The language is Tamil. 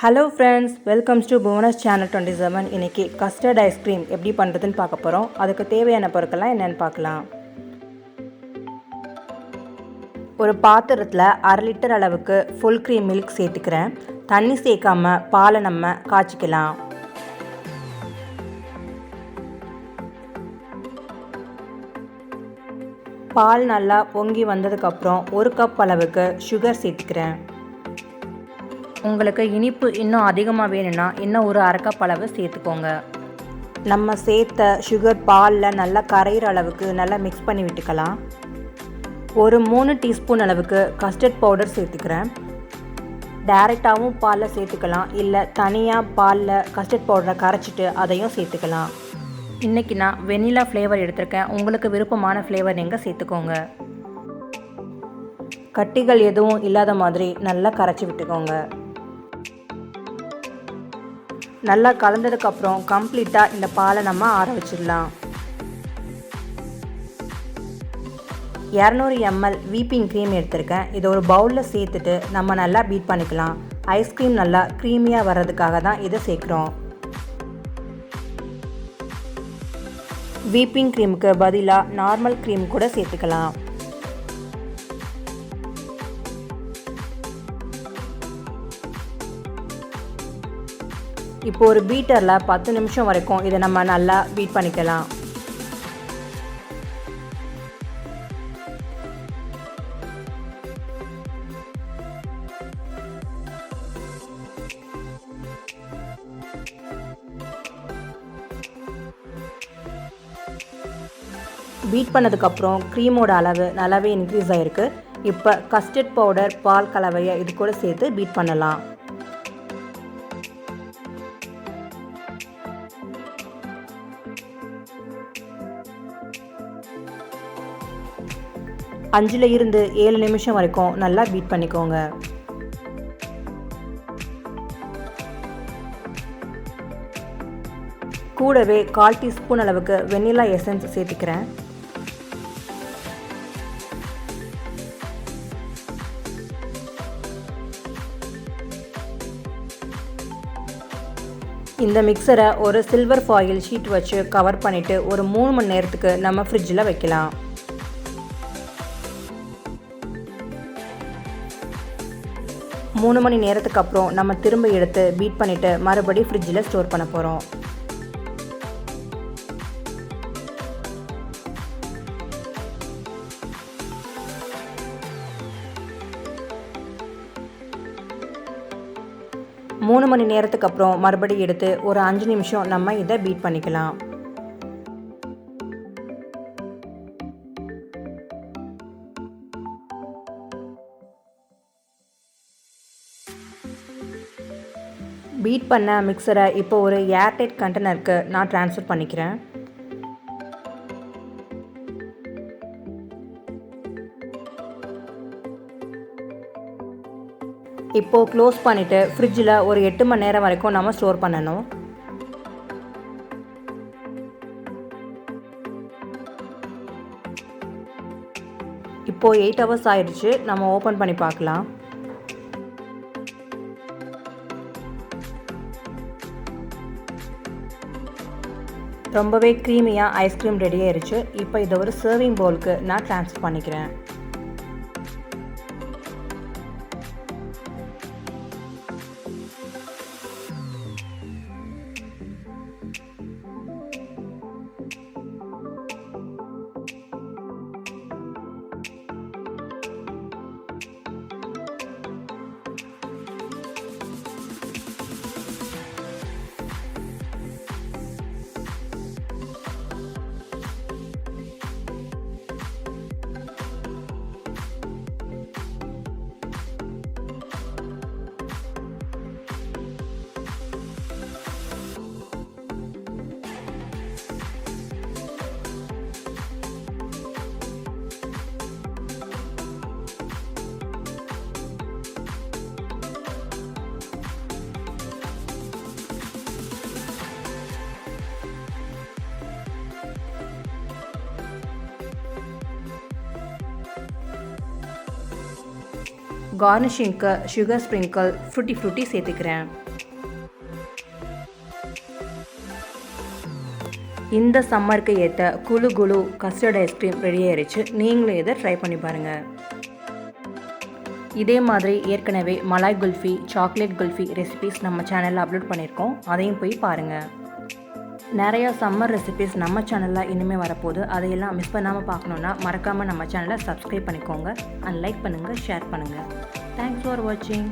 Hello friends, welcome to Bhuva's channel 27. இன்னைக்கு custard ice cream எப்படி பண்றதுன்னு பார்க்க போறோம். அதுக்கு தேவையான பொருட்கள் என்னன்னு பார்க்கலாம். ஒரு பாத்திரத்துல 1/2 லிட்டர் அளவுக்கு full cream milk சேர்த்துக்கிறேன். தண்ணி சேர்க்காம பாலை நம்ம காய்ச்சிக்கலாம். பால் நல்லா பொங்கி வந்ததுக்கு அப்புறம் 1 கப் அளவுக்கு சுகர் சேர்த்துக்கிறேன். உங்களுக்கு இனிப்பு இன்னும் அதிகமாக வேணும்னா இன்னும் ஒரு 1/2 கப் அளவு சேர்த்துக்கோங்க. நம்ம சேர்த்த சுகர் பாலில் நல்லா கரையிற அளவுக்கு நல்லா மிக்ஸ் பண்ணி விட்டுக்கலாம். ஒரு 3 டீஸ்பூன் அளவுக்கு கஸ்டர்ட் பவுடர் சேர்த்துக்கிறேன். டைரெக்டாகவும் பாலில் சேர்த்துக்கலாம், இல்லை தனியாக பாலில் கஸ்டர்ட் பவுடரை கரைச்சிட்டு அதையும் சேர்த்துக்கலாம். இன்றைக்கி நான் வெனிலா ஃப்ளேவர் எடுத்திருக்கேன். உங்களுக்கு விருப்பமான ஃப்ளேவர் நீங்கள் சேர்த்துக்கோங்க. கட்டிகள் எதுவும் இல்லாத மாதிரி நல்லா கரைச்சி விட்டுக்கோங்க. நல்லா கலந்ததுக்கப்புறம் கம்ப்ளீட்டாக இந்த பாலை நம்ம ஆற வச்சிடலாம். 200 ml வீப்பிங் க்ரீம் எடுத்திருக்கேன். இதை ஒரு பவுலில் சேர்த்துட்டு நம்ம நல்லா பீட் பண்ணிக்கலாம். ஐஸ்கிரீம் நல்லா க்ரீமியாக வர்றதுக்காக தான் இதை சேர்க்குறோம். வீப்பிங் க்ரீமுக்கு பதிலாக நார்மல் க்ரீம் கூட சேர்த்துக்கலாம். இப்போ ஒரு பீட்டரில் 10 நிமிஷம் வரைக்கும் இதை நம்ம நல்லா பீட் பண்ணிக்கலாம். பீட் பண்ணதுக்கப்புறம் க்ரீமோட அளவு நல்லாவே இன்க்ரீஸ் ஆகிருக்கு. இப்போ கஸ்டர்ட் பவுடர் பால் கலவையை இது கூட சேர்த்து பீட் பண்ணலாம். அஞ்சில் இருந்து 7 நிமிஷம் வரைக்கும் நல்லா பீட் பண்ணிக்கோங்க. கூடவே 1/4 டீஸ்பூன் அளவுக்கு வெனிலா எசன்ஸ் சேர்த்துக்கிறேன். இந்த மிக்சரை ஒரு சில்வர் ஃபாயில் ஷீட் வச்சு கவர் பண்ணிவிட்டு ஒரு 3 மணி நேரத்துக்கு நம்ம ஃப்ரிட்ஜில் வைக்கலாம். 3 மணி நேரத்துக்கு அப்புறம் நம்ம திரும்ப எடுத்து பீட் பண்ணிவிட்டு மறுபடியும் ஃப்ரிட்ஜில் ஸ்டோர் பண்ண போகிறோம். மூணு மணி நேரத்துக்கு அப்புறம் மறுபடியும் எடுத்து ஒரு 5 நிமிஷம் நம்ம இதை பீட் பண்ணிக்கலாம். பீட் பண்ண மிக்சரை இப்போ ஒரு ஏர்டைட் கண்டெய்னருக்கு நான் ட்ரான்ஸ்ஃபர் பண்ணிக்கிறேன். இப்போது க்ளோஸ் பண்ணிவிட்டு ஃப்ரிட்ஜில் ஒரு 8 மணி நேரம் வரைக்கும் நம்ம ஸ்டோர் பண்ணணும். இப்போது 8 ஹவர்ஸ் ஆயிடுச்சு. நம்ம ஓப்பன் பண்ணி பார்க்கலாம். ரொம்பவே க்ரீமியாக ஐஸ்கிரீம் ரெடி ஆயிடுச்சு. இப்போ இதை ஒரு சர்விங் பவுலுக்கு நான் ட்ரான்ஸ்ஃபர் பண்ணிக்கிறேன். கார்னிஷிங்க்கு சுகர் ஸ்ப்ரிங்கிள் ஃப்ரூட்டி சேர்த்துக்கிறேன். இந்த சம்மருக்கு ஏற்ற குழு கஸ்டர்ட் ஐஸ்கிரீம் ரெடி ஆயிடுச்சு. நீங்களும் இதை ட்ரை பண்ணி பாருங்கள். இதே மாதிரி ஏற்கனவே மலாய் குல்ஃபி, சாக்லேட் குல்ஃபி ரெசிபீஸ் நம்ம சேனலில் அப்லோட் பண்ணியிருக்கோம். அதையும் போய் பாருங்கள். நிறையா சம்மர் ரெசிபீஸ் நம்ம சேனலில் இனிமேல் வரப்போகுது. அதையெல்லாம் மிஸ் பண்ணாமல் பார்க்கணுன்னா மறக்காமல் நம்ம சேனலை சப்ஸ்கிரைப் பண்ணிக்கோங்க. அண்ட் லைக் பண்ணுங்கள், ஷேர் பண்ணுங்கள். தேங்க்ஸ் ஃபார் வாட்சிங்.